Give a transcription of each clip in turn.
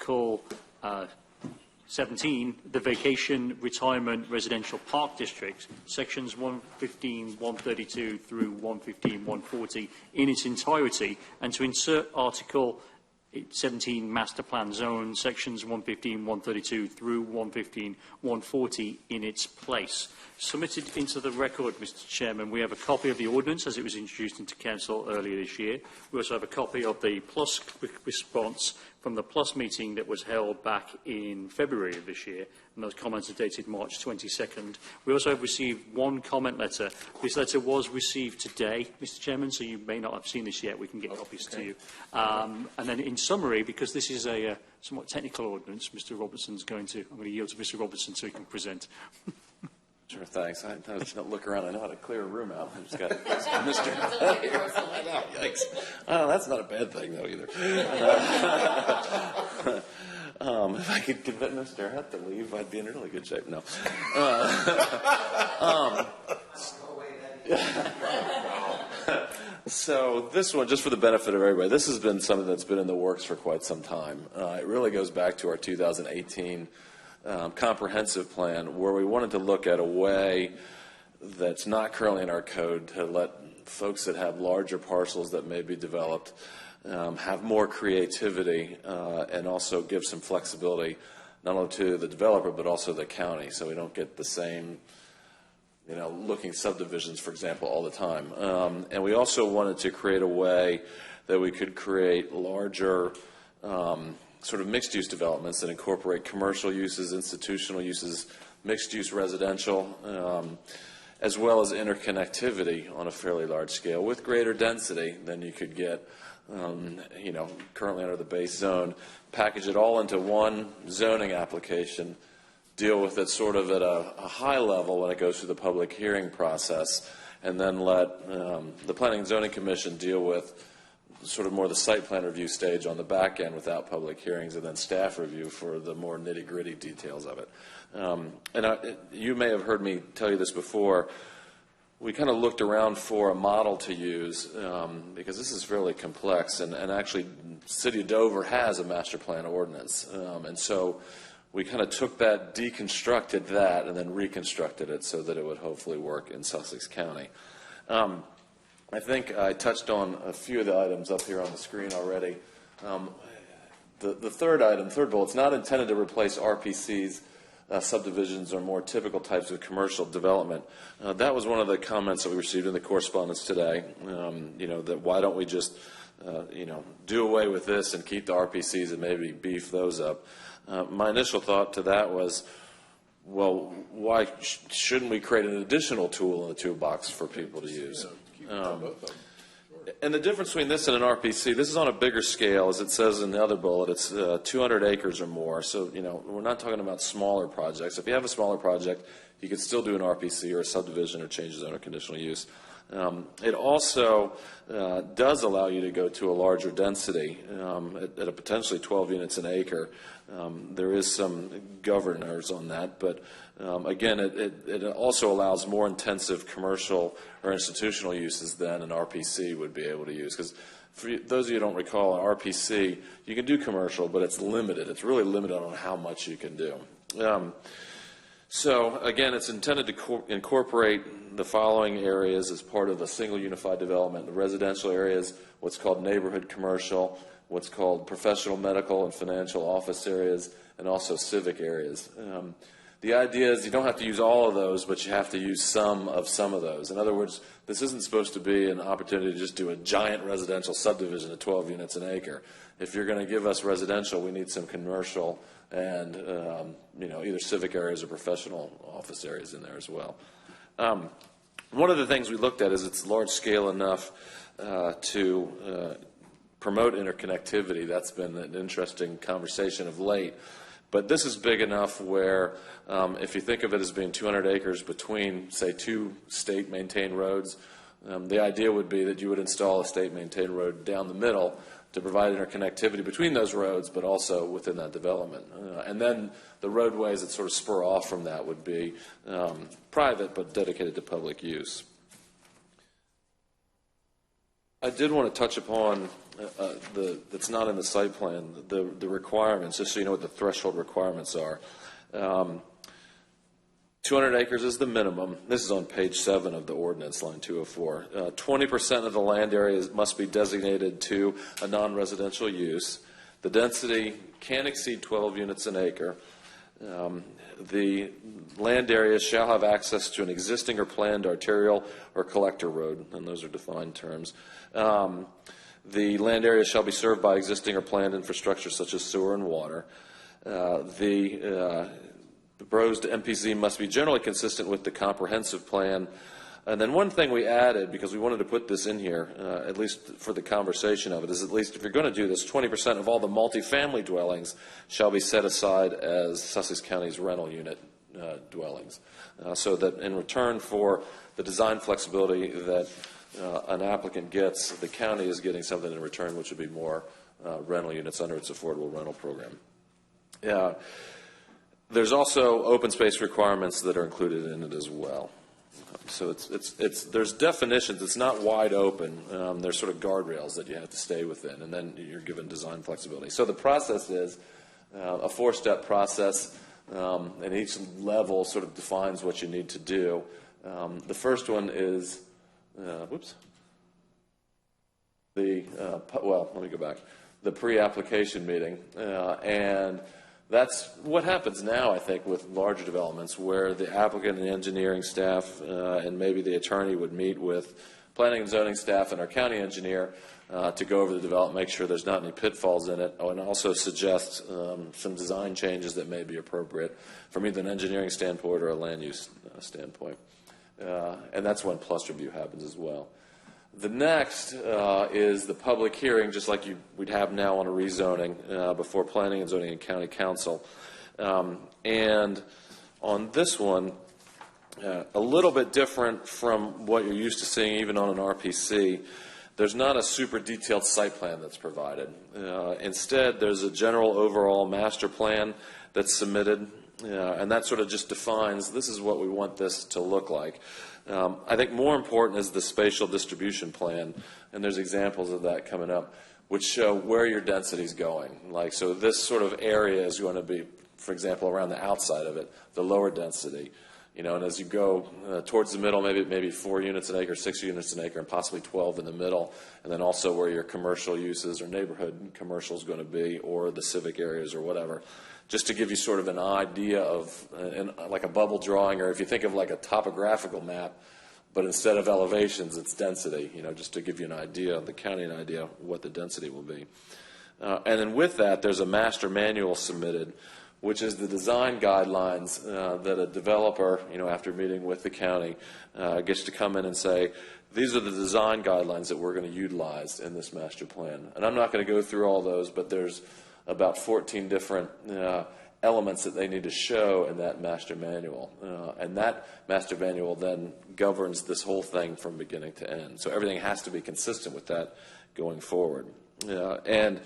Article 17, the Vacation Retirement Residential Park District, sections 115, 132 through 115, 140 in its entirety, and to insert Article 17 Master Plan Zone, sections 115, 132 through 115, 140 in its place. Submitted into the record, Mr. Chairman, we have a copy of the ordinance as it was introduced into Council earlier this year. We also have a copy of the Plus response from the Plus meeting that was held back in February of this year, and those comments are dated March 22nd. We also have received one comment letter. This letter was received today, Mr. Chairman, so you may not have seen this yet. We can get copies to you. And then in summary, because this is a somewhat technical ordinance, Mr. Robertson's I'm going to yield to Mr. Robertson so he can present. Sure, thanks. I was going to look around. I know how to clear a room out. I just got Mr. I know, yikes. Oh, that's not a bad thing, though, either. If I could convince Mr. Hutt to leave, I'd be in really good shape. No. So this one, just for the benefit of everybody, this has been something that's been in the works for quite some time. It really goes back to our 2018 comprehensive plan, where we wanted to look at a way that's not currently in our code to let folks that have larger parcels that may be developed have more creativity and also give some flexibility not only to the developer but also the county, so we don't get the same looking subdivisions, for example, all the time. And we also wanted to create a way that we could create larger sort of mixed-use developments that incorporate commercial uses, institutional uses, mixed-use residential, as well as interconnectivity on a fairly large scale with greater density than you could get, currently under the base zone. Package it all into one zoning application, deal with it sort of at a high level when it goes through the public hearing process, and then let the Planning and Zoning Commission deal with sort of more the site plan review stage on the back end without public hearings, and then staff review for the more nitty-gritty details of it. You may have heard me tell you this before. We kind of looked around for a model to use because this is fairly complex, and actually the City of Dover has a master plan ordinance. And so we kind of took that, deconstructed that, and then reconstructed it so that it would hopefully work in Sussex County. I think I touched on a few of the items up here on the screen already. The third item, third bullet, it's not intended to replace RPCs, subdivisions, or more typical types of commercial development. That was one of the comments that we received in the correspondence today, that why don't we just, do away with this and keep the RPCs and maybe beef those up. My initial thought to that was, well, why shouldn't we create an additional tool in the toolbox for people to use? And the difference between this and an RPC, this is on a bigger scale, as it says in the other bullet. It's 200 acres or more. So, we're not talking about smaller projects. If you have a smaller project, you could still do an RPC or a subdivision or change zone or conditional use. It also does allow you to go to a larger density at a potentially 12 units an acre. There is some governors on that, but again, it also allows more intensive commercial or institutional uses than an RPC would be able to use. Because for those of you who don't recall, an RPC, you can do commercial, but it's limited. It's really limited on how much you can do. So again, it's intended to incorporate the following areas as part of a single unified development: the residential areas, what's called neighborhood commercial, what's called professional, medical, and financial office areas, and also civic areas. The idea is you don't have to use all of those, but you have to use some of those. In other words, this isn't supposed to be an opportunity to just do a giant residential subdivision at 12 units an acre. If you're going to give us residential, we need some commercial and either civic areas or professional office areas in there as well. One of the things we looked at is it's large scale enough to promote interconnectivity. That's been an interesting conversation of late. But this is big enough where if you think of it as being 200 acres between, say, two state-maintained roads, the idea would be that you would install a state-maintained road down the middle to provide interconnectivity between those roads, but also within that development. And then the roadways that sort of spur off from that would be private but dedicated to public use. I did want to touch upon that's not in the site plan, the requirements, just so you know what the threshold requirements are. 200 acres is the minimum. This is on page 7 of the ordinance, line 204. 20% of the land area must be designated to a non-residential use. The density can exceed 12 units an acre. The land area shall have access to an existing or planned arterial or collector road, and those are defined terms. The land area shall be served by existing or planned infrastructure such as sewer and water. The proposed MPZ must be generally consistent with the comprehensive plan. And then one thing we added, because we wanted to put this in here, at least for the conversation of it, is at least if you're going to do this, 20% of all the multifamily dwellings shall be set aside as Sussex County's rental unit dwellings. So that in return for the design flexibility that an applicant gets, the county is getting something in return, which would be more rental units under its affordable rental program. There's also open space requirements that are included in it as well. So there's definitions. It's not wide open. There's sort of guardrails that you have to stay within, and then you're given design flexibility. So the process is a 4-step process, and each level sort of defines what you need to do. The first one is, let me go back. The pre-application meeting, and that's what happens now, I think, with larger developments where the applicant and the engineering staff and maybe the attorney would meet with planning and zoning staff and our county engineer to go over the development, make sure there's not any pitfalls in it, and also suggest some design changes that may be appropriate from either an engineering standpoint or a land use standpoint. And that's when plus review happens as well. The next is the public hearing, just like we'd have now on a rezoning before planning and zoning and county council. And on this one, a little bit different from what you're used to seeing even on an RPC. There's not a super detailed site plan that's provided. Instead, there's a general overall master plan that's submitted, and that sort of just defines this is what we want this to look like. I think more important is the spatial distribution plan, and there's examples of that coming up, which show where your density is going. Like, so this sort of area is going to be, for example, around the outside of it, the lower density. And as you go towards the middle, maybe 4 units an acre, 6 units an acre, and possibly 12 in the middle, and then also where your commercial uses or neighborhood commercial is going to be, or the civic areas or whatever. Just to give you sort of an idea of, like a bubble drawing, or if you think of like a topographical map, but instead of elevations, it's density, just to give you an idea, the county an idea what the density will be. And then with that, there's a master manual submitted, which is the design guidelines that a developer, after meeting with the county, gets to come in and say, these are the design guidelines that we're going to utilize in this master plan. And I'm not going to go through all those, but there's about 14 different elements that they need to show in that master manual. And that master manual then governs this whole thing from beginning to end. So everything has to be consistent with that going forward. And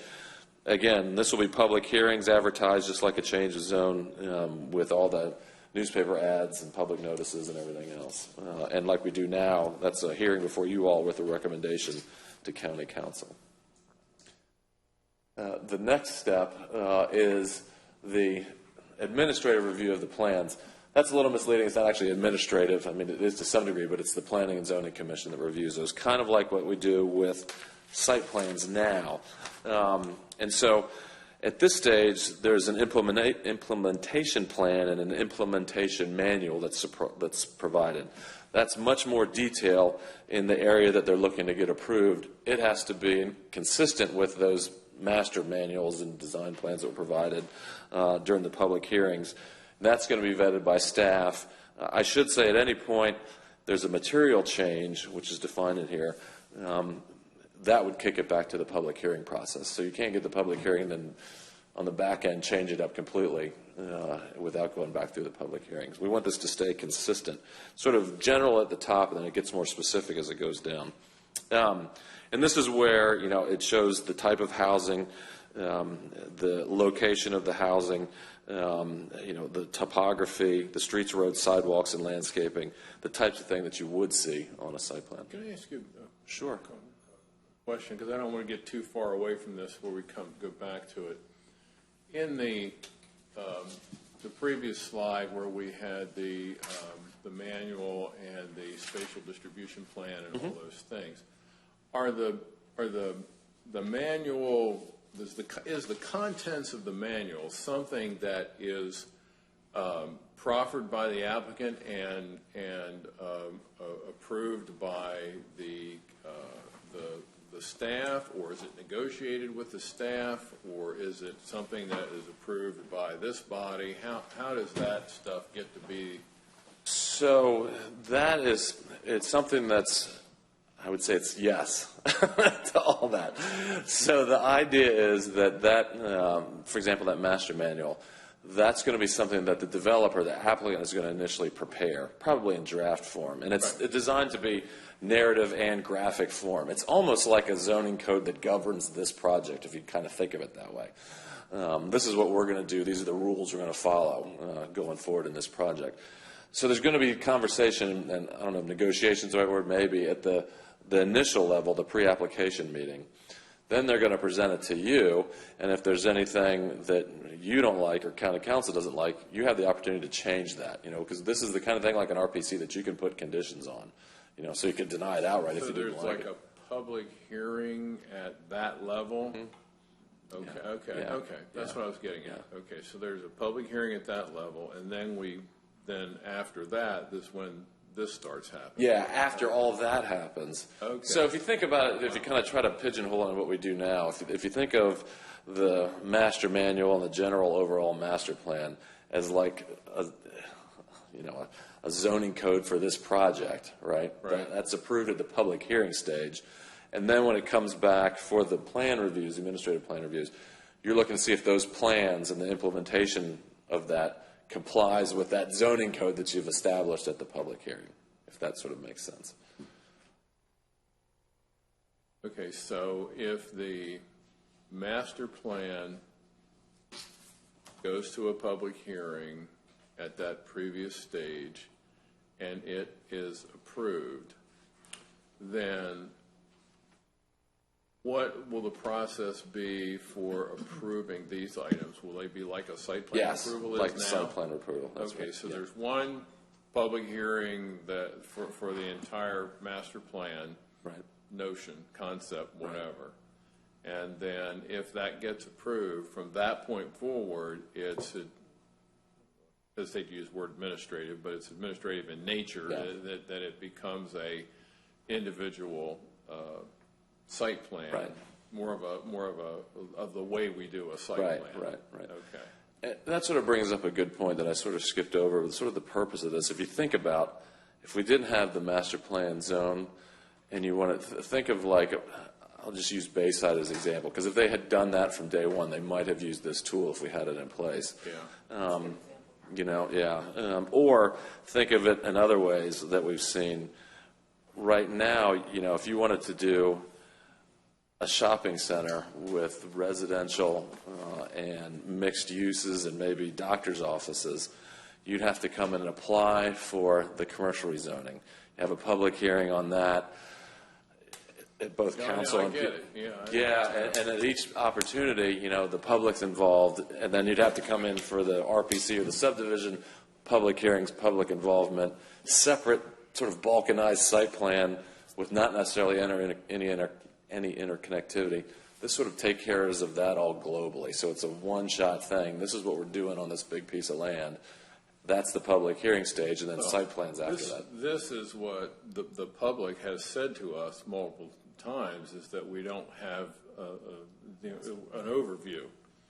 again, this will be public hearings advertised just like a change of zone with all the newspaper ads and public notices and everything else. And like we do now, that's a hearing before you all with a recommendation to county council. The next step is the administrative review of the plans. That's a little misleading. It's not actually administrative. I mean, it is to some degree, but it's the Planning and Zoning Commission that reviews those, kind of like what we do with site plans now. And so at this stage, there's an implementation plan and an implementation manual that's provided. That's much more detail in the area that they're looking to get approved. It has to be consistent with those master manuals and design plans that were provided during the public hearings. That's going to be vetted by staff. I should say at any point there's a material change, which is defined in here, that would kick it back to the public hearing process. So you can't get the public hearing and then on the back end change it up completely without going back through the public hearings. We want this to stay consistent, sort of general at the top, and then it gets more specific as it goes down. And this is where, it shows the type of housing, the location of the housing, the topography, the streets, roads, sidewalks, and landscaping, the types of thing that you would see on a site plan. Can I ask you? Sure. question, because I don't want to get too far away from this where we go back to it. In the previous slide where we had the manual and the spatial distribution plan and all those things, are the manual, is the contents of the manual something that is proffered by the applicant and approved by the staff, or is it negotiated with the staff, or is it something that is approved by this body? How does that stuff get to be? So it's something that's, I would say it's yes to all that. So the idea is that for example, that master manual, that's going to be something that the developer, the applicant, is going to initially prepare, probably in draft form. And it's designed to be narrative and graphic form. It's almost like a zoning code that governs this project, if you kind of think of it that way. This is what we're going to do. These are the rules we're going to follow going forward in this project. So there's going to be conversation, and I don't know if negotiation is the right word, maybe, at the initial level, the pre-application meeting. Then they're going to present it to you, and if there's anything that you don't like or county council doesn't like, you have the opportunity to change that, because this is the kind of thing like an RPC that you can put conditions on, so you can deny it outright if you didn't like it. So there's like a public hearing at that level? Okay, Yeah. okay, Yeah. okay. That's what I was getting at. Okay, so there's a public hearing at that level, and then after that, when this starts happening. Yeah, after all of that happens. Okay. So if you think about it, if you kind of try to piginhole on what we do now, if you think of the master manual and the general overall master plan as like a zoning code for this project, right? That's approved at the public hearing stage. And then when it comes back for the plan reviews, administrative plan reviews, you're looking to see if those plans and the implementation of that complies with that zoning code that you've established at the public hearing, if that sort of makes sense. Okay, so if the master plan goes to a public hearing at that previous stage and it is approved, then what will the process be for approving these items? Will they be like a site plan approval is like now? site plan approval. That's okay, right. so there's one public hearing that for the entire master plan notion, concept, whatever. And then if that gets approved, from that point forward, it's, I hesitate to use the word administrative, but it's administrative in nature, that it becomes a individual site plan, more of the way we do a site plan. Right. Okay. And that sort of brings up a good point that I sort of skipped over, sort of the purpose of this. If you think about, if we didn't have the master plan zone, and you want to think of like, I'll just use Bayside as an example, because if they had done that from day one, they might have used this tool if we had it in place. Or think of it in other ways that we've seen. Right now, if you wanted to do a shopping center with residential and mixed uses and maybe doctor's offices, you'd have to come in and apply for the commercial rezoning. You have a public hearing on that at both council and and at each opportunity, the public's involved, and then you'd have to come in for the RPC or the subdivision, public hearings, public involvement, separate sort of balkanized site plan with not necessarily any interconnectivity. This sort of takes care of that all globally. So it's a one-shot thing. This is what we're doing on this big piece of land. That's the public hearing stage, and then site plans after that. This is what the public has said to us multiple times, is that we don't have an overview.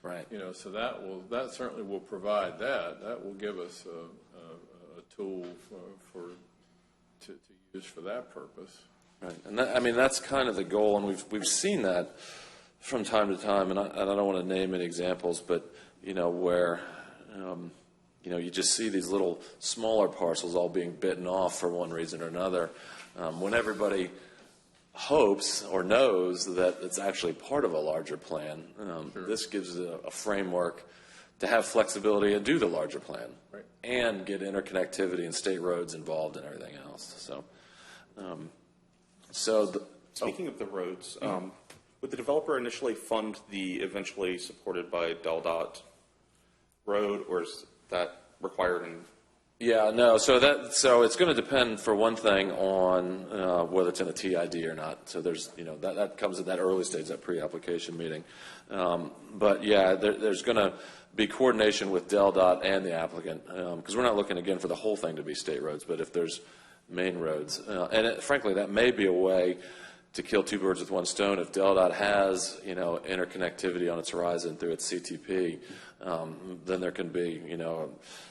Right. So that certainly will provide that. That will give us a tool to use for that purpose. Right, and that's kind of the goal, and we've seen that from time to time, and I don't want to name any examples, but where you just see these little smaller parcels all being bitten off for one reason or another, when everybody hopes or knows that it's actually part of a larger plan. This gives a framework to have flexibility and do the larger plan, and get interconnectivity and state roads involved and everything else. So Speaking of the roads, would the developer initially fund the eventually supported by DelDOT road, or is that required in? Yeah, no. So it's going to depend, for one thing, on whether it's in a TID or not. So there's, that comes at that early stage, that pre-application meeting. But yeah, there's going to be coordination with DelDOT and the applicant, because we're not looking again for the whole thing to be state roads, but if there's main roads, frankly, that may be a way to kill two birds with one stone. If DelDOT has, interconnectivity on its horizon through its CTP, then there can be,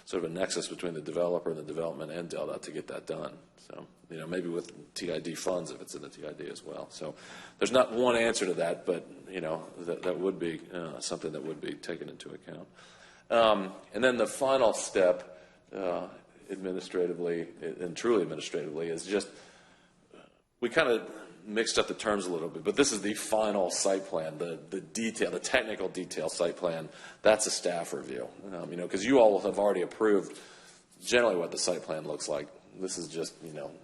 sort of a nexus between the developer and the development and DelDOT to get that done. So, maybe with TID funds if it's in the TID as well. So there's not one answer to that, but, that would be something that would be taken into account. And then the final step, administratively, and truly administratively, is just, we kind of mixed up the terms a little bit, but this is the final site plan, the detail, the technical detail site plan. That's a staff review, because you all have already approved generally what the site plan looks like. This is just,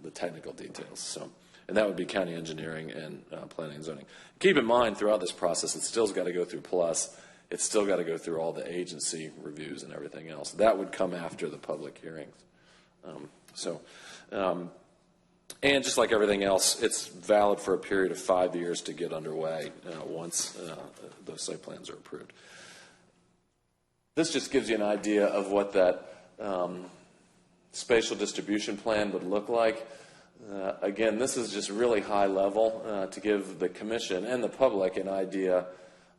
the technical details. So, and that would be county engineering and planning and zoning. Keep in mind, throughout this process, it's still got to go through PLUS. It's still got to go through all the agency reviews and everything else. That would come after the public hearings. And just like everything else, it's valid for a period of 5 years to get underway once those site plans are approved. This just gives you an idea of what that spatial distribution plan would look like. Again, this is just really high level to give the commission and the public an idea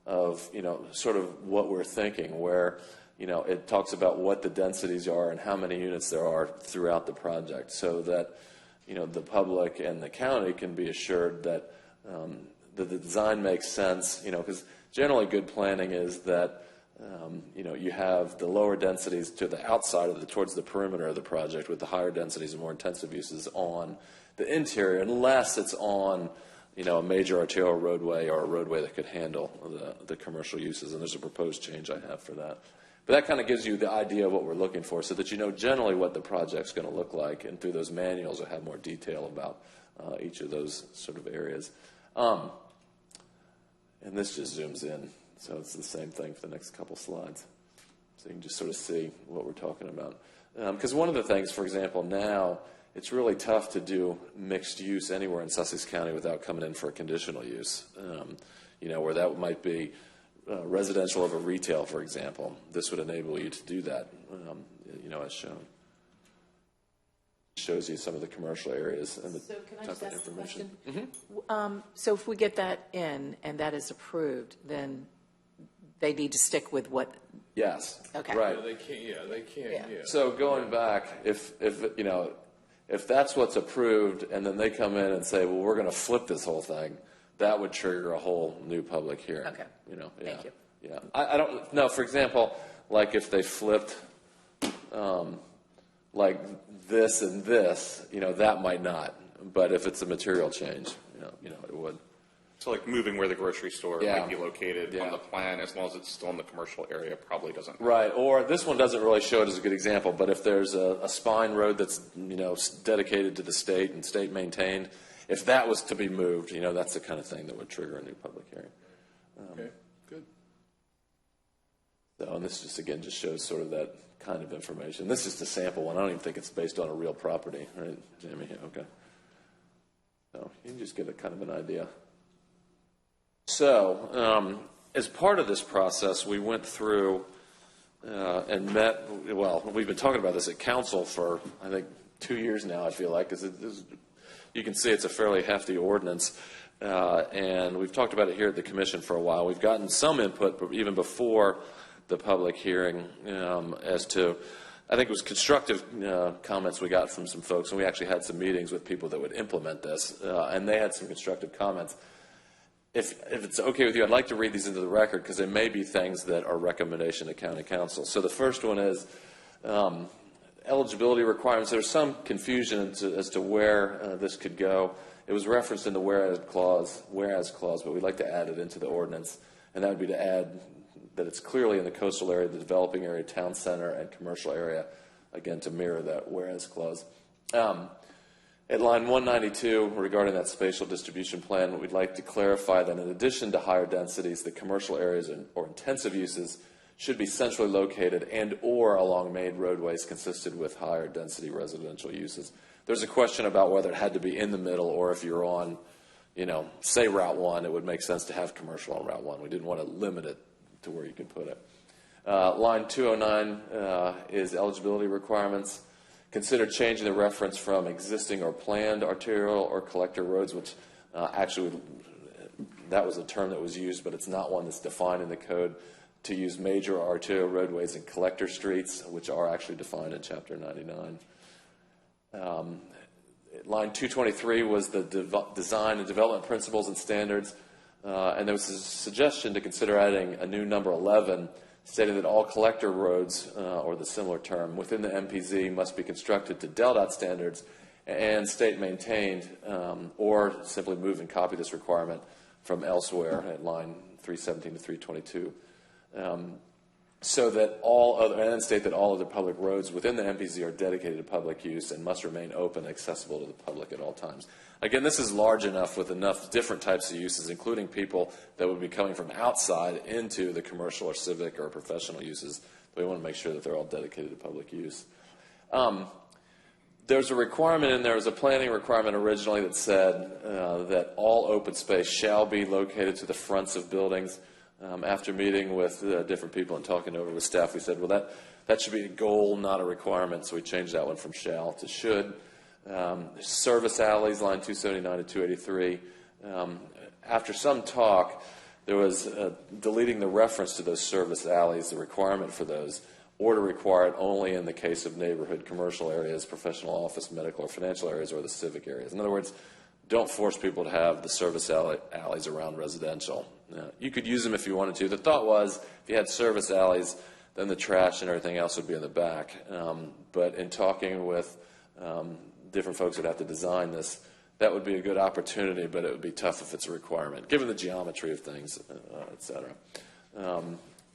of, sort of what we're thinking, where, it talks about what the densities are and how many units there are throughout the project, so that the public and the county can be assured that the design makes sense, because generally good planning is that, you have the lower densities to the outside of towards the perimeter of the project, with the higher densities and more intensive uses on the interior, unless it's on, a major arterial roadway or a roadway that could handle the commercial uses, and there's a proposed change I have for that. But that kind of gives you the idea of what we're looking for, so that you know generally what the project's going to look like, and through those manuals will have more detail about each of those sort of areas. And this just zooms in, so it's the same thing for the next couple slides. So you can just sort of see what we're talking about. Because one of the things, for example, now it's really tough to do mixed use anywhere in Sussex County without coming in for a conditional use, where that might be residential over retail, for example. This would enable you to do that, as shown. It shows you some of the commercial areas and the type of information. So if we get that in and that is approved, then they need to stick with what? Yes. Okay. Right. Yeah, they can't. Yeah. So going back, if that's what's approved, and then they come in and say, well, we're going to flip this whole thing, that would trigger a whole new public hearing. Okay. Thank you. Yeah. I don't know. For example, like if they flipped, like this and this, that might not. But if it's a material change, it would. So like moving where the grocery store might be located on Yeah. the plan, as long as it's still in the commercial area, probably doesn't. Right. Or this one doesn't really show it as a good example, but if there's a spine road that's, dedicated to the state and state maintained, if that was to be moved, that's the kind of thing that would trigger a new public hearing. Okay, good. So, and this just shows sort of that kind of information. This is just a sample one. I don't even think it's based on a real property, right, Jamie? Okay. So you can just get a kind of an idea. So, as part of this process, we went through and met, we've been talking about this at council for, I think, 2 years now, I feel like, because you can see it's a fairly hefty ordinance, and we've talked about it here at the commission for a while. We've gotten some input, but even before the public hearing, as to, I think it was constructive comments we got from some folks, and we actually had some meetings with people that would implement this, and they had some constructive comments. If it's okay with you, I'd like to read these into the record, because there may be things that are recommendation to county council. So the first one is eligibility requirements. There's some confusion as to where this could go. It was referenced in the whereas clause, but we'd like to add it into the ordinance, and that would be to add that it's clearly in the coastal area, the developing area, town center, and commercial area, again, to mirror that whereas clause. At line 192, regarding that spatial distribution plan, we'd like to clarify that in addition to higher densities, the commercial areas or intensive uses should be centrally located and or along main roadways consistent with higher density residential uses. There's a question about whether it had to be in the middle or if you're on, say Route 1, it would make sense to have commercial on Route 1. We didn't want to limit it to where you could put it. Line 209 is eligibility requirements. Consider changing the reference from existing or planned arterial or collector roads, which actually that was a term that was used, but it's not one that's defined in the code, to use major arterial roadways and collector streets, which are actually defined in Chapter 99. Line 223 was the design and development principles and standards, and there was a suggestion to consider adding a new number 11, stating that all collector roads, or the similar term, within the MPZ must be constructed to DelDOT standards and state maintained, or simply move and copy this requirement from elsewhere at line 317 to 322. So that and state that all other public roads within the MPZ are dedicated to public use and must remain open and accessible to the public at all times. Again, this is large enough with enough different types of uses, including people that would be coming from outside into the commercial or civic or professional uses. We want to make sure that they're all dedicated to public use. There's a requirement in there, was a planning requirement originally that said that all open space shall be located to the fronts of buildings. After meeting with different people and talking over with staff, we said, well, that should be a goal, not a requirement, so we changed that one from shall to should. Service alleys, line 279 to 283. After some talk, there was deleting the reference to those service alleys, the requirement for those, or to require it only in the case of neighborhood commercial areas, professional office, medical, or financial areas, or the civic areas. In other words, don't force people to have the service alleys around residential. You could use them if you wanted to. The thought was, if you had service alleys, then the trash and everything else would be in the back. But in talking with different folks that have to design this, that would be a good opportunity, but it would be tough if it's a requirement, given the geometry of things, et cetera.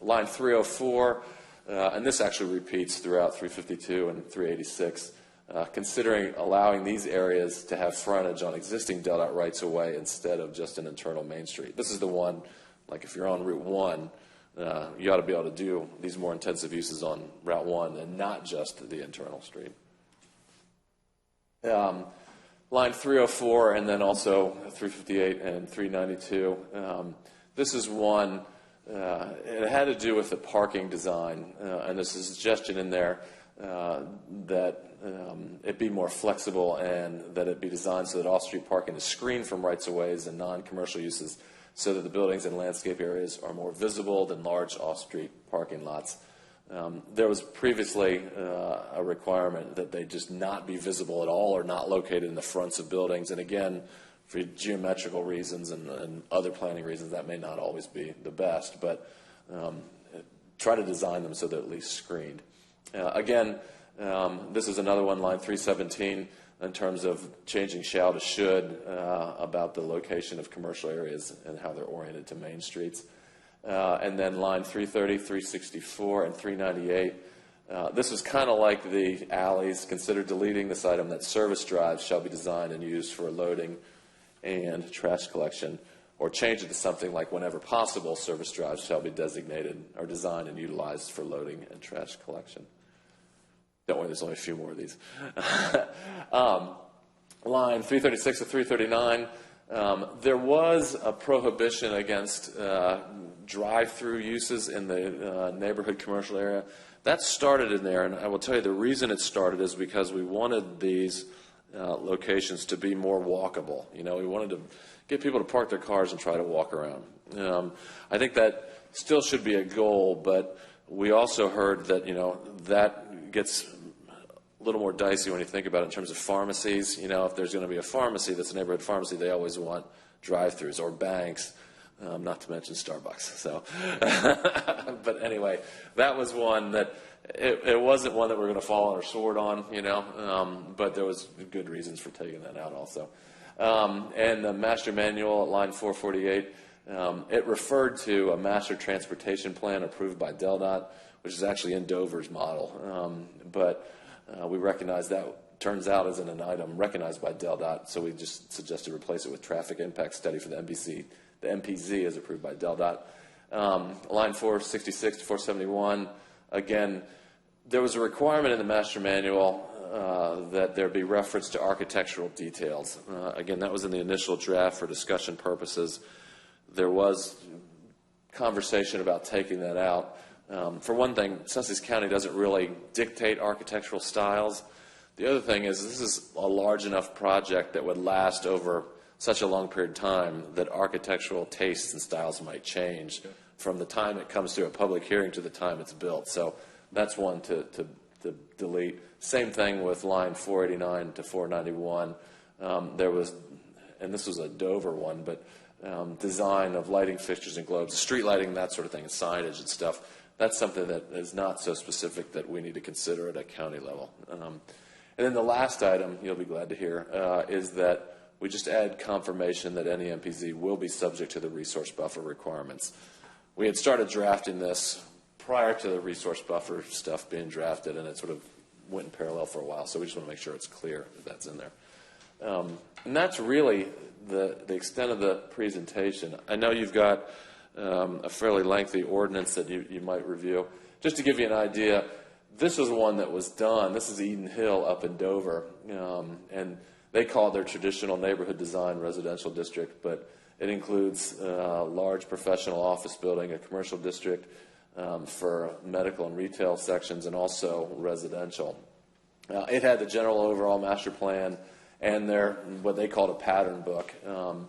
Line 304, and this actually repeats throughout 352 and 386, considering allowing these areas to have frontage on existing DelDOT rights-of-way instead of just an internal main street. This is the one, like if you're on Route 1, you ought to be able to do these more intensive uses on Route 1 and not just the internal street. Line 304 and then also 358 and 392. This is one, it had to do with the parking design, and there's a suggestion in there that it be more flexible and that it be designed so that off-street parking is screened from rights-of-ways and non-commercial uses so that the buildings and landscape areas are more visible than large off-street parking lots. There was previously a requirement that they just not be visible at all or not located in the fronts of buildings. And again, for geometrical reasons and other planning reasons, that may not always be the best, but try to design them so they're at least screened. Again, this is another one, line 317, in terms of changing shall to should about the location of commercial areas and how they're oriented to main streets. And then line 330, 364, and 398. This was kind of like the alleys. Consider deleting this item that service drives shall be designed and used for loading and trash collection, or change it to something like whenever possible, service drives shall be designated or designed and utilized for loading and trash collection. Don't worry, there's only a few more of these. Line 336 to 339, there was a prohibition against drive-through uses in the neighborhood commercial area. That started in there, and I will tell you the reason it started is because we wanted these locations to be more walkable. You know, we wanted to get people to park their cars and try to walk around. I think that still should be a goal, but we also heard that, you know, that gets a little more dicey when you think about it in terms of pharmacies. You know, if there's going to be a pharmacy that's a neighborhood pharmacy, they always want drive-throughs, or banks, not to mention Starbucks. So, but anyway, that was one that it wasn't one that we're going to fall on our sword on, you know, but there was good reasons for taking that out also. And the master manual at line 448, it referred to a master transportation plan approved by DelDOT, which is actually in Dover's model, but we recognize that turns out isn't an item recognized by DelDOT, so we just suggested replace it with traffic impact study for the MPC. The MPZ is approved by DelDOT. Line 466 to 471, again, there was a requirement in the master manual that there be reference to architectural details. Again, that was in the initial draft for discussion purposes. There was conversation about taking that out. For one thing, Sussex County doesn't really dictate architectural styles. The other thing is this is a large enough project that would last over such a long period of time that architectural tastes and styles might change from the time it comes to a public hearing to the time it's built. So that's one to delete. Same thing with line 489 to 491. There was, and this was a Dover one, but design of lighting fixtures and globes, street lighting, that sort of thing, and signage and stuff. That's something that is not so specific that we need to consider at a county level. And then the last item, you'll be glad to hear, is that we just add confirmation that any MPZ will be subject to the resource buffer requirements. We had started drafting this prior to the resource buffer stuff being drafted, and it sort of went in parallel for a while, so we just want to make sure it's clear that that's in there. And that's really the extent of the presentation. I know you've got a fairly lengthy ordinance that you might review. Just to give you an idea, this was one that was done. This is Eden Hill up in Dover, and they call it their traditional neighborhood design residential district, but it includes a large professional office building, a commercial district for medical and retail sections, and also residential. It had the general overall master plan and their what they called a pattern book, and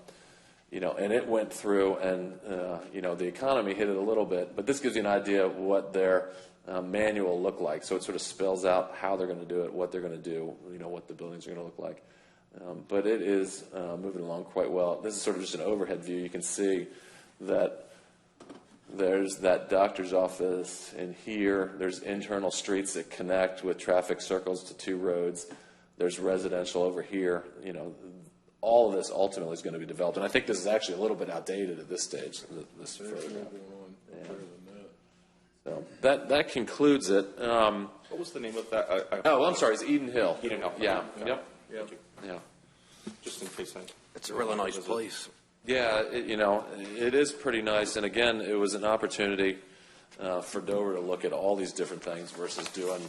it went through, and the economy hit it a little bit, but this gives you an idea of what their manual looked like. So it sort of spells out how they're going to do it, what they're going to do, what the buildings are going to look like. But it is moving along quite well. This is sort of just an overhead view. You can see that there's that doctor's office in here. There's internal streets that connect with traffic circles to two roads. There's residential over here. All of this ultimately is going to be developed. And I think this is actually a little bit outdated at this stage. This further down. So that concludes it. What was the name of that? I'm sorry. It's Eden Hill. Eden Hill. Yeah. Yep. Yeah. Just in case It's a really nice place. Yeah, it is pretty nice. And again, it was an opportunity for Dover to look at all these different things versus doing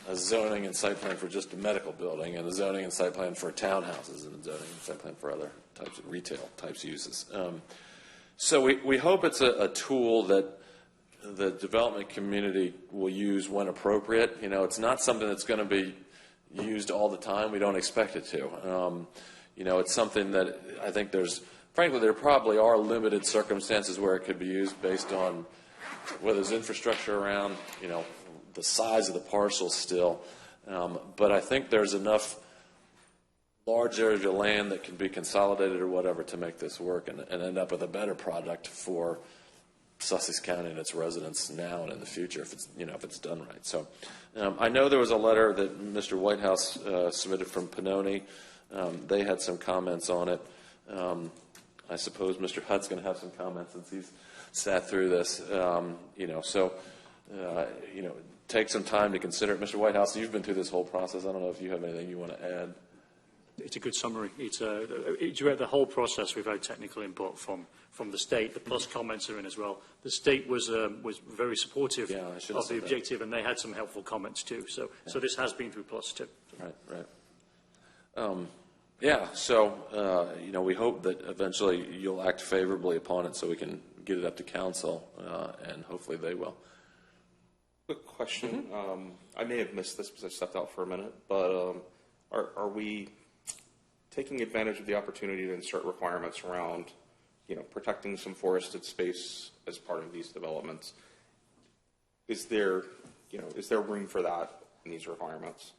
a zoning and site plan for just a medical building and a zoning and site plan for townhouses and a zoning and site plan for other types of retail types uses. So we hope it's a tool that the development community will use when appropriate. It's not something that's going to be used all the time. We don't expect it to. It's something that I think frankly, there probably are limited circumstances where it could be used based on whether there's infrastructure around, the size of the parcel still. But I think there's enough large areas of land that can be consolidated or whatever to make this work and end up with a better product for Sussex County and its residents now and in the future if it's done right. So I know there was a letter that Mr. Whitehouse submitted from Pannoni. They had some comments on it. I suppose Mr. Hutt's going to have some comments since he's sat through this. Take some time to consider it. Mr. Whitehouse, you've been through this whole process. I don't know if you have anything you want to add. It's a good summary. Throughout the whole process, we've had technical input from the state. The plus comments are in as well. The state was very supportive of the objective, and they had some helpful comments too. So this has been through plus too. Right. We hope that eventually you'll act favorably upon it so we can get it up to council, and hopefully they will. Quick question. I may have missed this because I stepped out for a minute, but are we taking advantage of the opportunity to insert requirements around, protecting some forested space as part of these developments? Is there room for that in these requirements?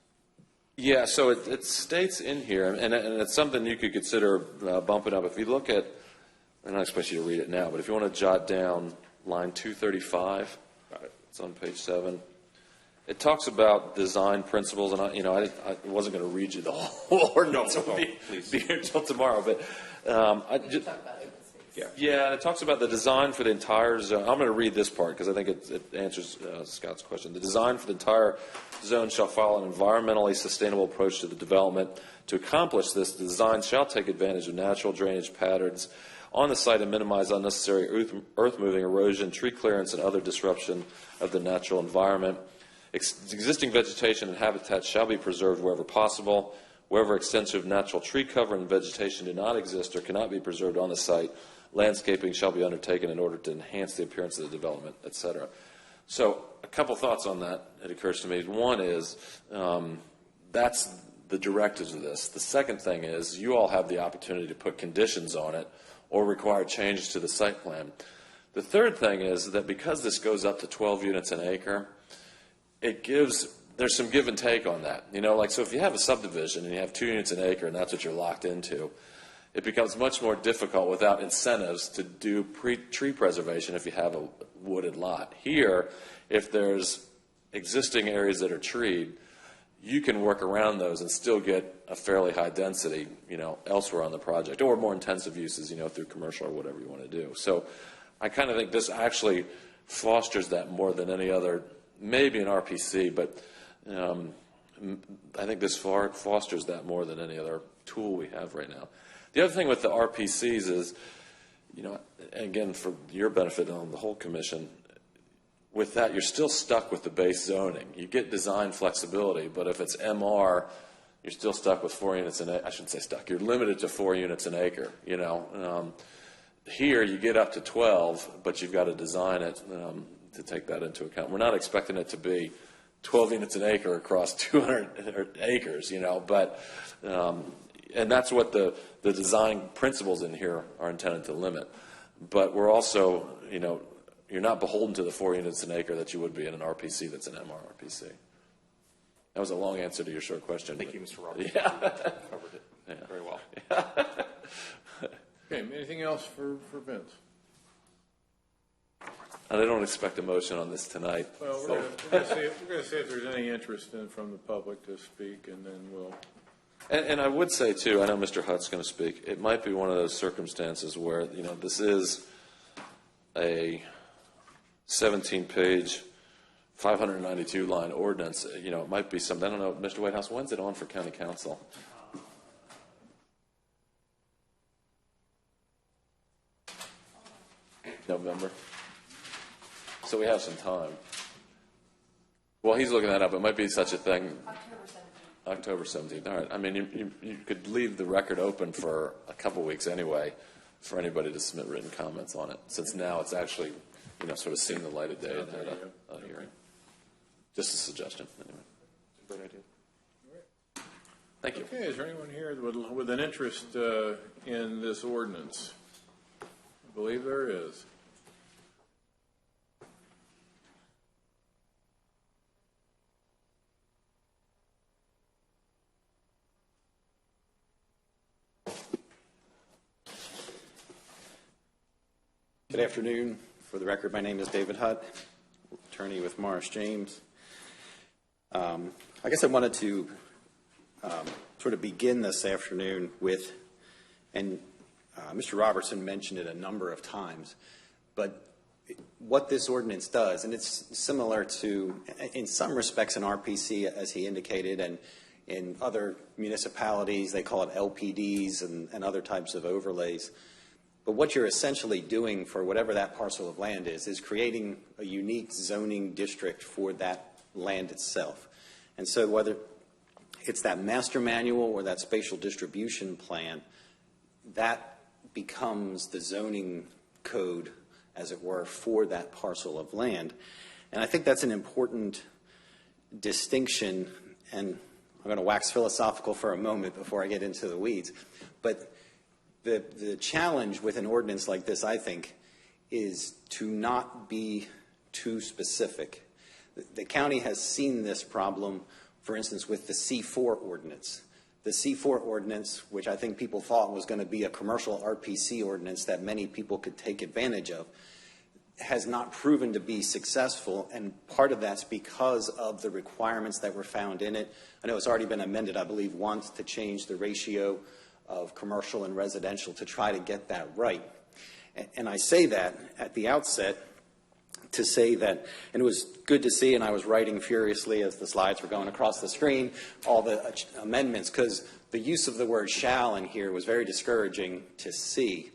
Yeah, so it states in here, and it's something you could consider bumping up. If you look at, I don't expect you to read it now, but if you want to jot down line 235, Got it. It's on page 7. It talks about design principles, and I wasn't going to read you the whole ordinance. No, It would please. be here until tomorrow, but Yeah, it talks about the design for the entire zone. I'm going to read this part because I think it answers Scott's question. The design for the entire zone shall follow an environmentally sustainable approach to the development. To accomplish this, the design shall take advantage of natural drainage patterns on the site and minimize unnecessary earth-moving, erosion, tree clearance, and other disruption of the natural environment. Existing vegetation and habitat shall be preserved wherever possible. Wherever extensive natural tree cover and vegetation do not exist or cannot be preserved on the site, landscaping shall be undertaken in order to enhance the appearance of the development, et cetera. So a couple thoughts on that, it occurs to me. One is that's the directives of this. The second thing is you all have the opportunity to put conditions on it or require changes to the site plan. The third thing is that because this goes up to 12 units an acre, there's some give and take on that. So if you have a subdivision and you have 2 units an acre and that's what you're locked into, it becomes much more difficult without incentives to do tree preservation if you have a wooded lot. Here, if there's existing areas that are treed, you can work around those and still get a fairly high density, elsewhere on the project, or more intensive uses, through commercial or whatever you want to do. So I kind of think this actually fosters that more than any other, maybe an RPC, but I think this fosters that more than any other tool we have right now. The other thing with the RPCs is, again, for your benefit on the whole commission, with that, you're still stuck with the base zoning. You get design flexibility, but if it's MR, you're still stuck with 4 units an acre. I shouldn't say stuck. You're limited to 4 units an acre, Here, you get up to 12, but you've got to design it to take that into account. We're not expecting it to be 12 units an acre across 200 acres, but and that's what the design principles in here are intended to limit. But we're also, you're not beholden to the 4 units an acre that you would be in an RPC that's an MRRPC. That was a long answer to your short question. Thank you, Mr. Roberts. Yeah. Covered it very well. Okay, anything else for Vince? I don't expect a motion on this tonight. Well, we're going to see if there's any interest from the public to speak, and then we'll. And I would say, too, I know Mr. Hutt's going to speak, it might be one of those circumstances where, this is a 17-page, 592-line ordinance. It might be something, I don't know, Mr. Whitehouse, when's it on for county council? November. So we have some time. Well, he's looking that up. It might be such a thing. October 17th. All right. I mean, you could leave the record open for a couple weeks anyway for anybody to submit written comments on it, since now it's actually, sort of seeing the light of day and had a hearing. Just a suggestion, anyway. Great idea. Thank you. Okay, is there anyone here with an interest in this ordinance? I believe there is. Good afternoon. For the record, my name is David Hutt, attorney with Morris James. I guess I wanted to sort of begin this afternoon with, and Mr. Robertson mentioned it a number of times, but what this ordinance does, and it's similar to, in some respects, an RPC, as he indicated, and in other municipalities, they call it LPDs and other types of overlays. But what you're essentially doing for whatever that parcel of land is creating a unique zoning district for that land itself. And so whether it's that master manual or that spatial distribution plan, that becomes the zoning code, as it were, for that parcel of land. And I think that's an important distinction, and I'm going to wax philosophical for a moment before I get into the weeds. But the challenge with an ordinance like this, I think, is to not be too specific. The county has seen this problem, for instance, with the C4 ordinance. The C4 ordinance, which I think people thought was going to be a commercial RPC ordinance that many people could take advantage of, has not proven to be successful, and part of that's because of the requirements that were found in it. I know it's already been amended, I believe, once to change the ratio of commercial and residential to try to get that right. And I say that at the outset to say that, and it was good to see, and I was writing furiously as the slides were going across the screen, all the amendments, because the use of the word shall in here was very discouraging to see,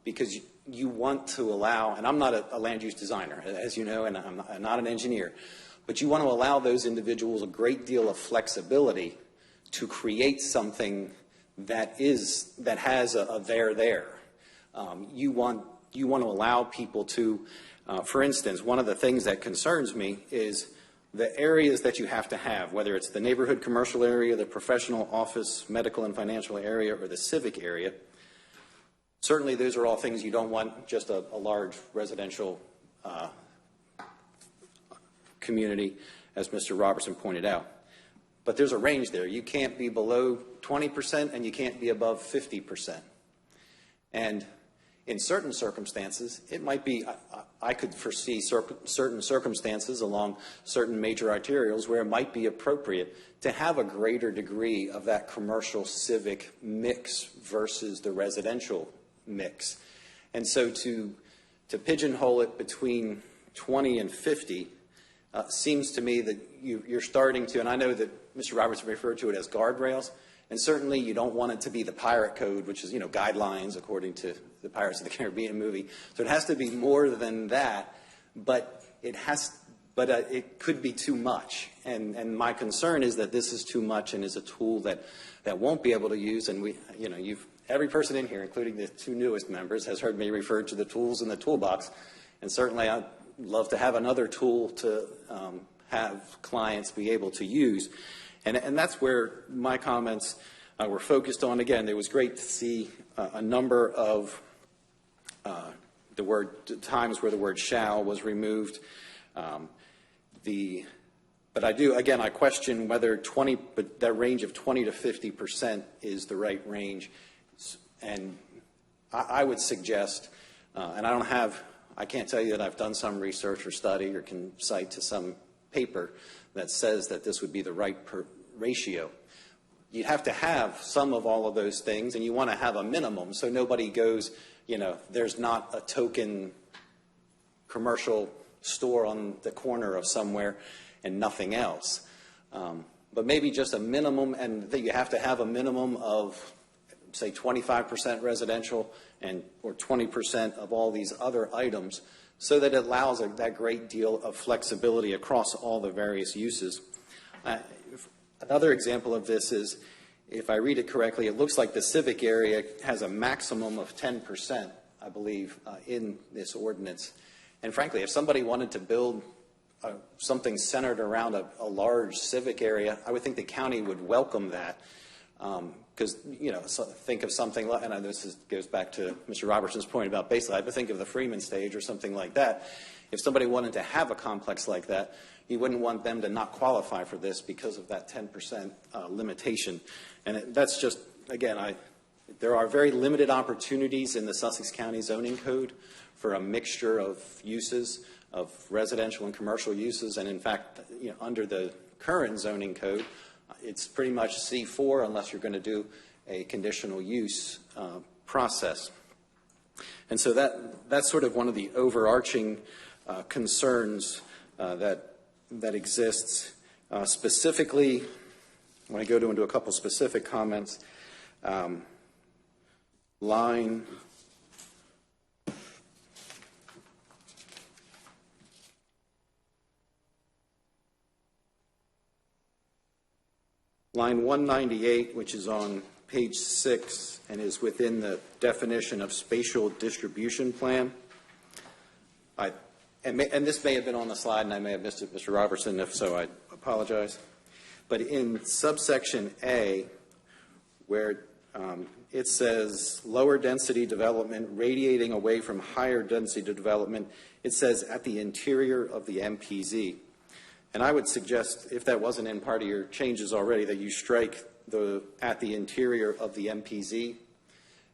because you want to allow, and I'm not a land use designer, as you know, and I'm not an engineer, but you want to allow those individuals a great deal of flexibility to create something that has a there. You want to allow people to, for instance, one of the things that concerns me is the areas that you have to have, whether it's the neighborhood commercial area, the professional office, medical and financial area, or the civic area. Certainly those are all things you don't want just a large residential community, as Mr. Robertson pointed out. But there's a range there. You can't be below 20% and you can't be above 50%. And in certain circumstances, it might be, I could foresee certain circumstances along certain major arterials where it might be appropriate to have a greater degree of that commercial civic mix versus the residential mix. And so to pigeonhole it between 20 and 50 seems to me that you're starting to, and I know that Mr. Robertson referred to it as guardrails, and certainly you don't want it to be the pirate code, which is, guidelines according to the Pirates of the Caribbean movie. So it has to be more than that, but it could be too much. And my concern is that this is too much and is a tool that won't be able to use. And every person in here, including the two newest members, has heard me refer to the tools in the toolbox. And certainly I'd love to have another tool to have clients be able to use. And that's where my comments were focused on. Again, it was great to see a number of times where the word shall was removed. But I question whether that range of 20 to 50% is the right range. And I would suggest, and I can't tell you that I've done some research or study or can cite to some paper that says that this would be the right ratio. You have to have some of all of those things, and you want to have a minimum so nobody goes, there's not a token commercial store on the corner of somewhere and nothing else. But maybe just a minimum, and that you have to have a minimum of, say, 25% residential or 20% of all these other items, so that it allows that great deal of flexibility across all the various uses. Another example of this is, if I read it correctly, it looks like the civic area has a maximum of 10%, I believe, in this ordinance. And frankly, if somebody wanted to build something centered around a large civic area, I would think the county would welcome that. Because, think of something like, and this goes back to Mr. Robertson's point about baseline, but think of the Freeman stage or something like that. If somebody wanted to have a complex like that, you wouldn't want them to not qualify for this because of that 10% limitation. And that's just, again, there are very limited opportunities in the Sussex County zoning code for a mixture of uses, of residential and commercial uses. And in fact, under the current zoning code, it's pretty much C4 unless you're going to do a conditional use process. And so that's sort of one of the overarching concerns that exists. Specifically, when I go into a couple specific comments, line 198, which is on page 6 and is within the definition of spatial distribution plan. And this may have been on the slide, and I may have missed it, Mr. Robertson. If so, I apologize. But in subsection A, where it says lower density development radiating away from higher density development, it says at the interior of the MPZ. And I would suggest, if that wasn't in part of your changes already, that you strike at the interior of the MPZ.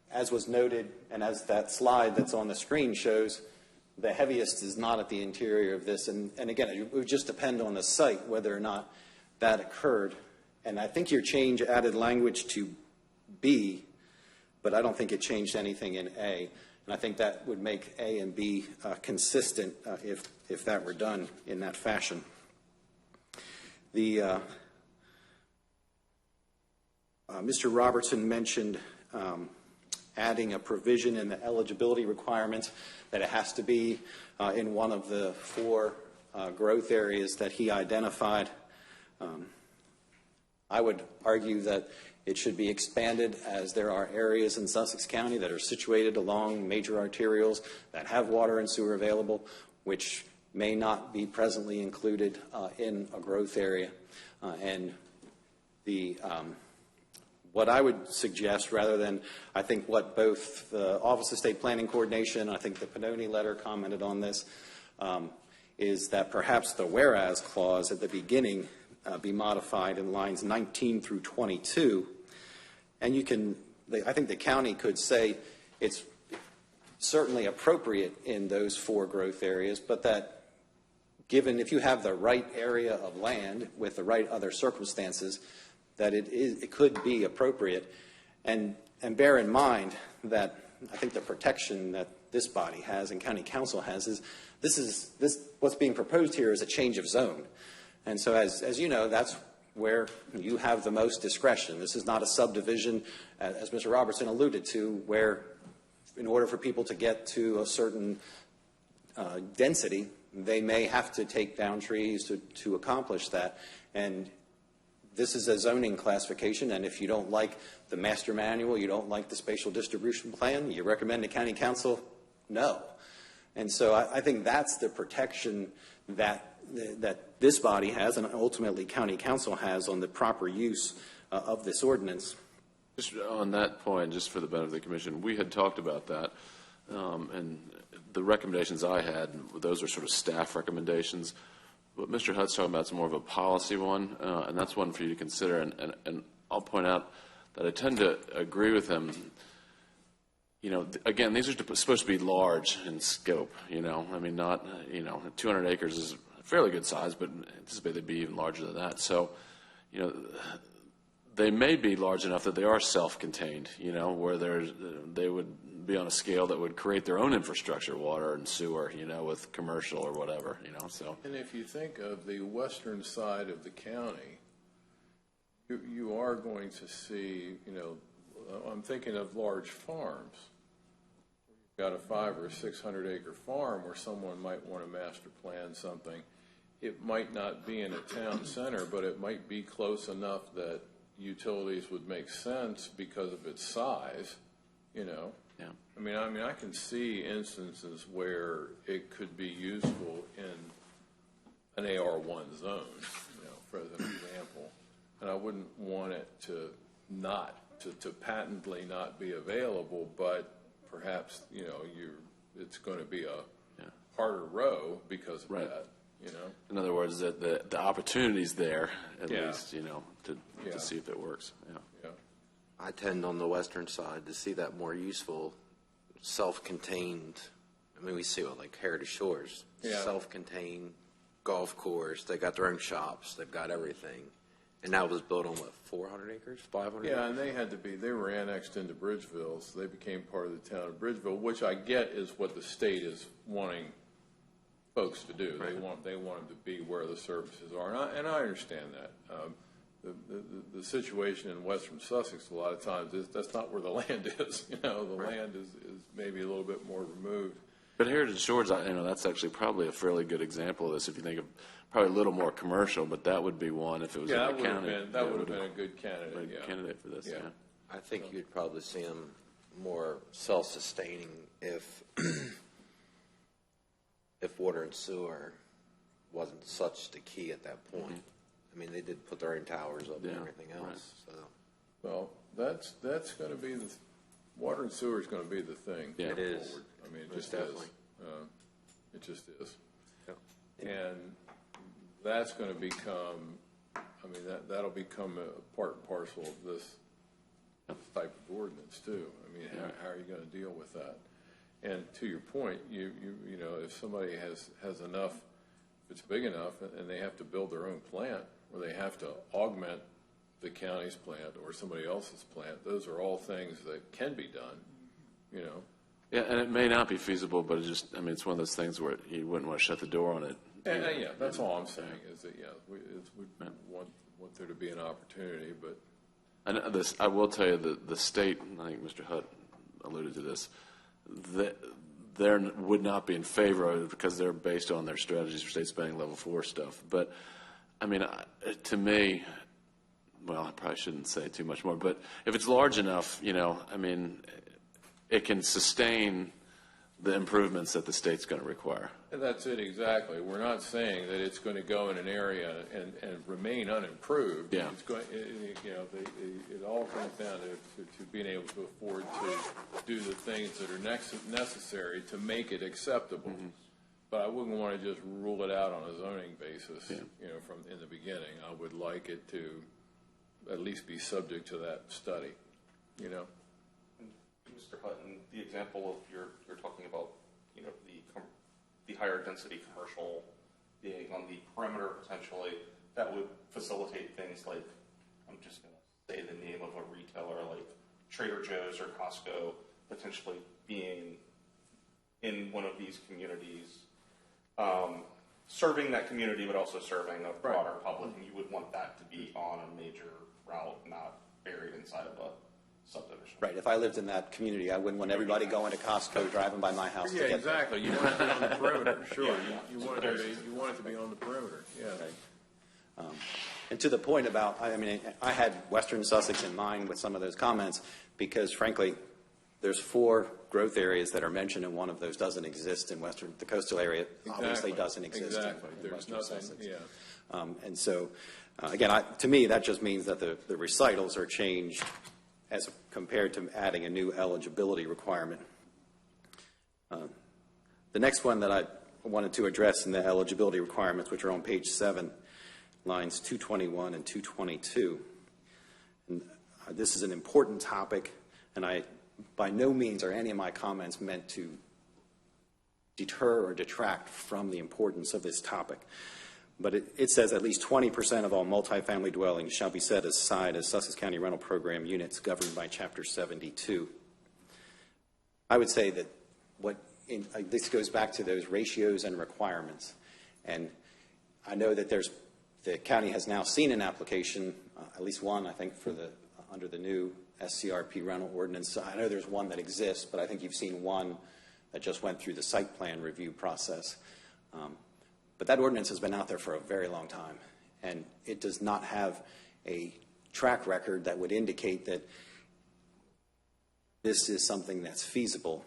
As was noted, and as that slide that's on the screen shows, the heaviest is not at the interior of this. And again, it would just depend on the site whether or not that occurred. And I think your change added language to B, but I don't think it changed anything in A. And I think that would make A and B consistent if that were done in that fashion. The Mr. Robertson mentioned adding a provision in the eligibility requirements that it has to be in one of the 4 growth areas that he identified. I would argue that it should be expanded, as there are areas in Sussex County that are situated along major arterials that have water and sewer available, which may not be presently included in a growth area. And the what I would suggest, rather than, I think what both the Office of State Planning Coordination, I think the Pannoni letter commented on this, is that perhaps the whereas clause at the beginning be modified in lines 19 through 22. And you can, I think the county could say it's certainly appropriate in those 4 growth areas, but that given if you have the right area of land with the right other circumstances, that it could be appropriate. And bear in mind that I think the protection that this body has and county council has is what's being proposed here is a change of zone. And so as you know, that's where you have the most discretion. This is not a subdivision, as Mr. Robertson alluded to, where in order for people to get to a certain density, they may have to take down trees to accomplish that. And this is a zoning classification, and if you don't like the master manual, you don't like the spatial distribution plan, you recommend to county council, no. And so I think that's the protection that this body has, and ultimately county council has, on the proper use of this ordinance. Just on that point, just for the benefit of the commission, we had talked about that, and the recommendations I had, those are sort of staff recommendations. What Mr. Hutt's talking about is more of a policy one, and that's one for you to consider. And I'll point out that I tend to agree with him. You know, again, these are supposed to be large in scope. You know, I mean, not 200 acres is a fairly good size, but anticipate they'd be even larger than that. So, you know, they may be large enough that they are self-contained. You know, where they would be on a scale that would create their own infrastructure, water and sewer, you know, with commercial or whatever, you know, so. And if you think of the western side of the county, you are going to see, you know, I'm thinking of large farms. You've got a 500 or 600 acre farm where someone might want to master plan something. It might not be in a town center, but it might be close enough that utilities would make sense because of its size, you know. Yeah. I mean, I can see instances where it could be useful in an AR1 zone, you know, for example, and I wouldn't want it to patently not be available, but perhaps, you know, it's going to be a harder row because of that, you know. In other words, the opportunity's there, at least, you know, to see if it works. Yeah. I tend on the western side to see that more useful, self-contained. I mean, we see it like Heritage Shores, self-contained golf course. They got their own shops. They've got everything. And that was built on, what, 400 acres, 500 acres? Yeah, and they were annexed into Bridgeville, so they became part of the town of Bridgeville, which I get is what the state is wanting folks to do. Right. They want them to be where the services are, and I understand that. The situation in western Sussex a lot of times is that's not where the land is. You know, the land is maybe a little bit more removed. But Heritage Shores, you know, that's actually probably a fairly good example of this. If you think of probably a little more commercial, but that would be one if it was in the county. That would have been a good candidate. Candidate for this. Yeah. I think you'd probably see them more self-sustaining if water and sewer wasn't such the key at that point. Mm-hmm. I mean, they did put their own towers up and everything else. Right. So, well, that's going to be water and sewer is going to be the thing. Yeah, it is. Forward. I mean, it just definitely. Is. It just is. Yeah. And that's going to become. I mean, that'll become a part and parcel of this type of ordinance too. I mean, how are you going to deal with that? And to your point, you know, if somebody has enough, if it's big enough, and they have to build their own plant, or they have to augment the county's plant or somebody else's plant, those are all things that can be done, you know. Yeah, and it may not be feasible, but it's one of those things where you wouldn't want to shut the door on it. Yeah, that's all I'm saying is that, we want there to be an opportunity, but. And I will tell you that the state, and I think Mr. Hutt alluded to this, they would not be in favor of it because they're based on their strategies for state spending level 4 stuff. But, to me, well, I probably shouldn't say too much more, but if it's large enough, it can sustain the improvements that the state's going to require. And that's it, exactly. We're not saying that it's going to go in an area and remain unimproved. Yeah. It's going, it all comes down to being able to afford to do the things that are necessary to make it acceptable. Mm-hmm. But I wouldn't want to just rule it out on a zoning basis, from in the beginning. I would like it to at least be subject to that study, Mr. Hutton, the example of you're talking about, the higher density commercial being on the perimeter potentially, that would facilitate things like, I'm just going to say the name of a retailer like Trader Joe's or Costco potentially being in one of these communities, serving that community, but also serving a broader public, and you would want that to be on a major route, not buried inside of a subdivision. Right. If I lived in that community, I wouldn't want everybody going to Costco driving by my house. Yeah, exactly. You want it to be on the perimeter. Sure. You want it to be on the perimeter. Yeah. Right. And to the point about, I had Western Sussex in mind with some of those comments because, frankly, there's 4 growth areas that are mentioned, and one of those doesn't exist in the coastal area. Obviously doesn't exist in Western Sussex. Yeah. And so, again, to me, that just means that the recitals are changed as compared to adding a new eligibility requirement. The next one that I wanted to address in the eligibility requirements, which are on page 7, lines 221 and 222. And this is an important topic, and by no means are any of my comments meant to deter or detract from the importance of this topic. But it says at least 20% of all multifamily dwellings shall be set aside as Sussex County Rental Program units governed by Chapter 72. I would say that this goes back to those ratios and requirements. And I know that the county has now seen an application, at least one, I think, under the new SCRP rental ordinance. I know there's one that exists, but I think you've seen one that just went through the site plan review process. But that ordinance has been out there for a very long time, and it does not have a track record that would indicate that this is something that's feasible.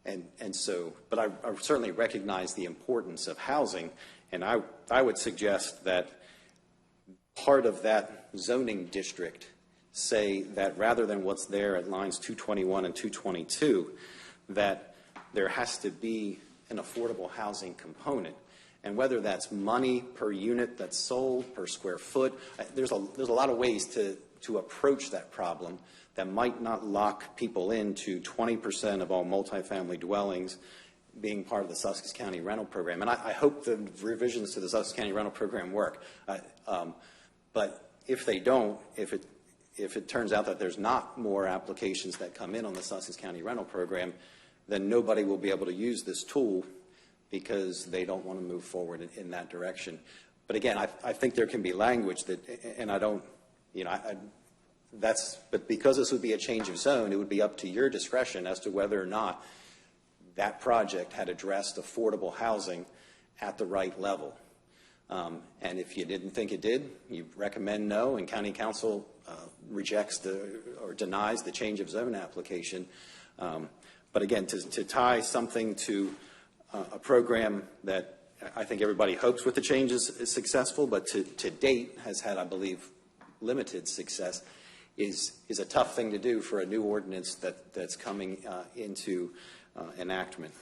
But I certainly recognize the importance of housing, and I would suggest that part of that zoning district say that rather than what's there at lines 221 and 222, that there has to be an affordable housing component. And whether that's money per unit that's sold, per square foot, there's a lot of ways to approach that problem that might not lock people into 20% of all multifamily dwellings being part of the Sussex County Rental Program. And I hope the revisions to the Sussex County Rental Program work. But if they don't, if it turns out that there's not more applications that come in on the Sussex County Rental Program, then nobody will be able to use this tool because they don't want to move forward in that direction. But again, I think there can be language that, and I don't, but because this would be a change of zone, it would be up to your discretion as to whether or not that project had addressed affordable housing at the right level. And if you didn't think it did, you recommend no, and County Council rejects or denies the change of zone application. But again, to tie something to a program that I think everybody hopes with the changes is successful, but to date has had, I believe, limited success, is a tough thing to do for a new ordinance that's coming into enactment.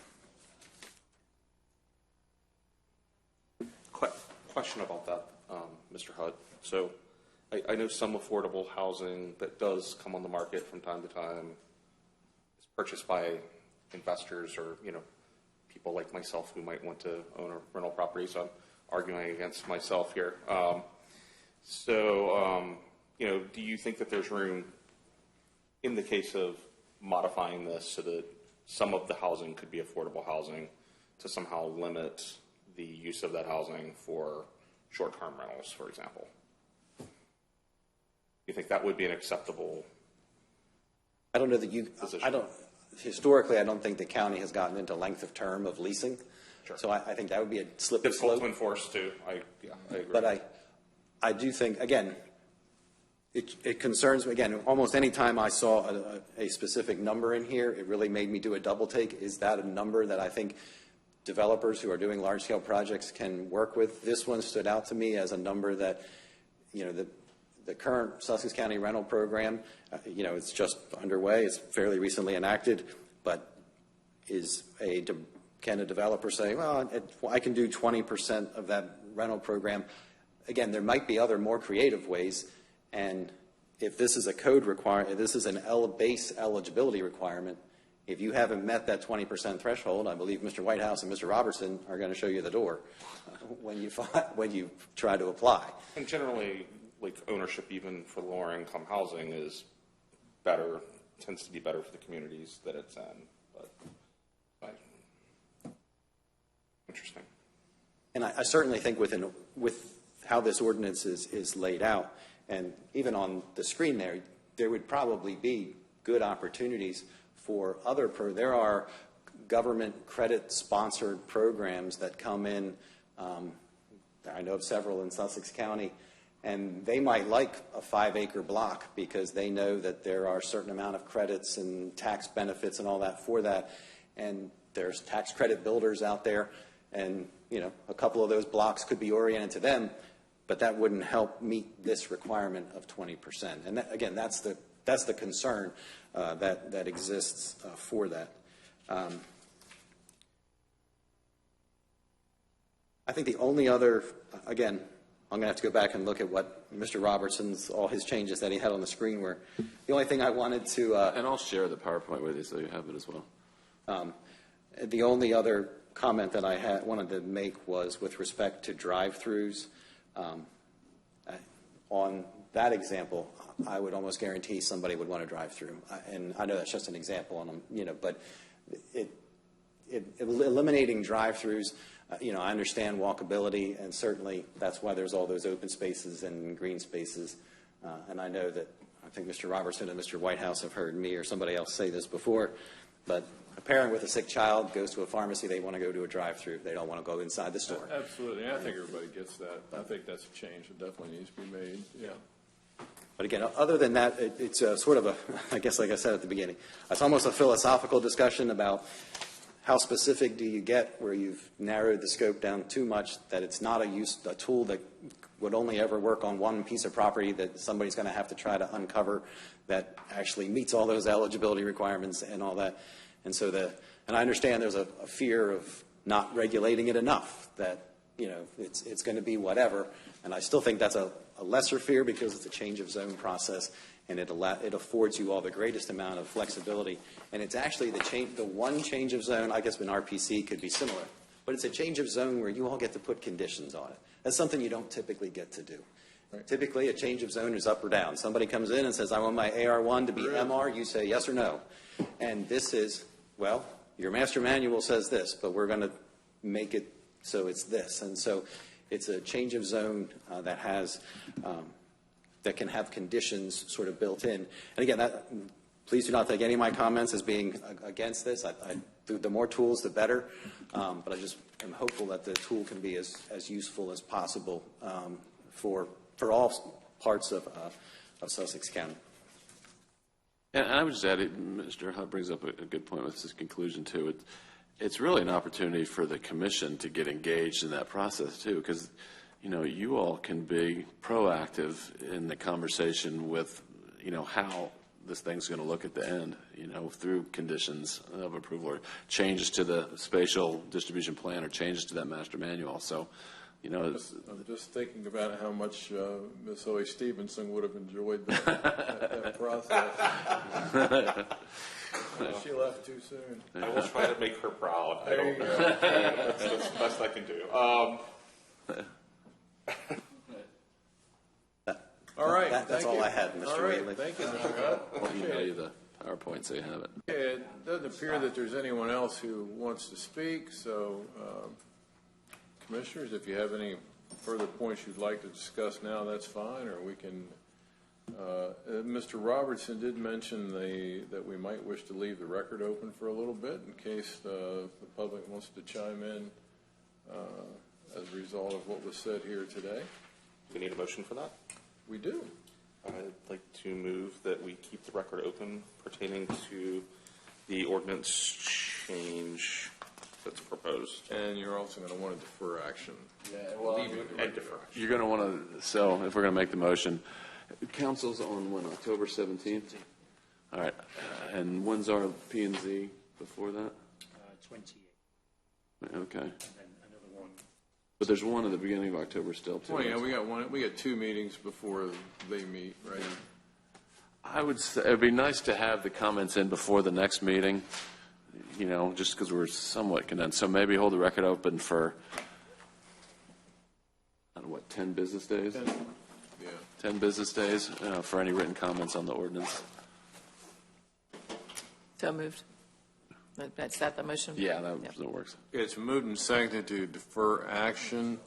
Question about that, Mr. Hutt. So I know some affordable housing that does come on the market from time to time is purchased by investors or, people like myself who might want to own a rental property. So I'm arguing against myself here. Do you think that there's room in the case of modifying this so that some of the housing could be affordable housing to somehow limit the use of that housing for short-term rentals, for example. You think that would be an acceptable? I don't know that position? Historically, I don't think the county has gotten into length of term of leasing. Sure. So I think that would be a slippery Difficult slope. to enforce too. I agree. But I do think, again, it concerns me, again, almost any time I saw a specific number in here, it really made me do a double take. Is that a number that I think developers who are doing large-scale projects can work with? This one stood out to me as a number that, you know, the current Sussex County rental program, you know, it's just underway. It's fairly recently enacted, but can a developer say, well, I can do 20% of that rental program? Again, there might be other more creative ways, and if this is a code requirement, this is an base eligibility requirement, if you haven't met that 20% threshold, I believe Mr. Whitehouse and Mr. Robertson are going to show you the door when you try to apply. And generally, like ownership, even for lower income housing, is better, tends to be better for the communities that it's in. But interesting. And I certainly think with how this ordinance is laid out, and even on the screen there would probably be good opportunities for there are government credit sponsored programs that come in. I know of several in Sussex County, and they might like a 5-acre block because they know that there are a certain amount of credits and tax benefits and all that for that. And there's tax credit builders out there, and you know, a couple of those blocks could be oriented to them, but that wouldn't help meet this requirement of 20%. And that, again, that's the concern that exists for that. I think the only other, again, I'm going to have to go back and look at what Mr. Robertson's, all his changes that he had on the screen were. The only thing I wanted to... and I'll share the PowerPoint with you so you have it as well. The only other comment that I wanted to make was with respect to drive-throughs. On that example, I would almost guarantee somebody would want to drive through. And I know that's just an example on them, you know, but eliminating drive-throughs, you know, I understand walkability, and certainly that's why there's all those open spaces and green spaces. And I know that I think Mr. Robertson and Mr. Whitehouse have heard me or somebody else say this before, but a parent with a sick child goes to a pharmacy, they want to go to a drive-through. They don't want to go inside the store. Absolutely. I think everybody gets that. I think that's a change that definitely needs to be made. Yeah. But again, other than that, it's sort of I guess like I said at the beginning, it's almost a philosophical discussion about how specific do you get where you've narrowed the scope down too much that it's not a tool that would only ever work on one piece of property that somebody's going to have to try to uncover that actually meets all those eligibility requirements and all that. And so and I understand there's a fear of not regulating it enough, that, you know, it's going to be whatever. And I still think that's a lesser fear because it's a change of zone process, and it affords you all the greatest amount of flexibility. And it's actually the one change of zone, I guess an RPC could be similar, but it's a change of zone where you all get to put conditions on it. That's something you don't typically get to do. Right. Typically, a change of zone is up or down. Somebody comes in and says, I want my AR1 to be MR. You say yes or no. And this is, well, your master manual says this, but we're going to make it so it's this. And so it's a change of zone that has that can have conditions sort of built in. And again, please do not take any of my comments as being against this. The more tools, the better. But I just am hopeful that the tool can be as useful as possible for all parts of Sussex County. And I would just add, Mr. Hutt brings up a good point with his conclusion, too. It's really an opportunity for the commission to get engaged in that process, too, because, you know, you all can be proactive in the conversation with, you know, how this thing's going to look at the end, you know, through conditions of approval or changes to the spatial distribution plan or changes to that master manual. So, you know, I'm just thinking about how much Miss Zoe Stevenson would have enjoyed that process. She left too soon. I will try to make her proud. I don't know. That's the best I can do. All right. That's all I had, Mr. All right. Whaley. Thank you, Mr. Hutt. I'll email you the PowerPoint, so you have it. It doesn't appear that there's anyone else who wants to speak, so Commissioners, if you have any further points you'd like to discuss now, that's fine, or we can, Mr. Robertson did mention that we might wish to leave the record open for a little bit in case the public wants to chime in as a result of what was said here today. We need a motion for that? We do. I'd like to move that we keep the record open pertaining to the ordinance change that's proposed. And you're also going to want to defer action. Yeah, well, Leaving the record open. you're going to want to, so if we're going to make the motion, council's on when, October 17th? All right, and when's our P&Z before that? 28. Okay, And then another one. but there's one at the beginning of October still, too. Well, yeah, we got 2 meetings before they meet, right? I would say, it'd be nice to have the comments in before the next meeting, you know, just because we're somewhat condensed. So maybe hold the record open for, I don't know, what, 10 business days? Yeah. 10 business days for any written comments on the ordinance. So moved. Is that the motion? Yeah, that Yep. works. It's moved and seconded to defer action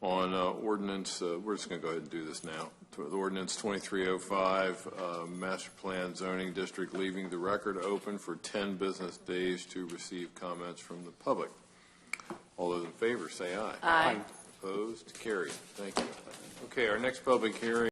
on ordinance, we're just going to go ahead and do this now. The ordinance 2305, master plan zoning district, leaving the record open for 10 business days to receive comments from the public. All those in favor say aye. Aye. Opposed? Carried. Thank you. Okay, our next public hearing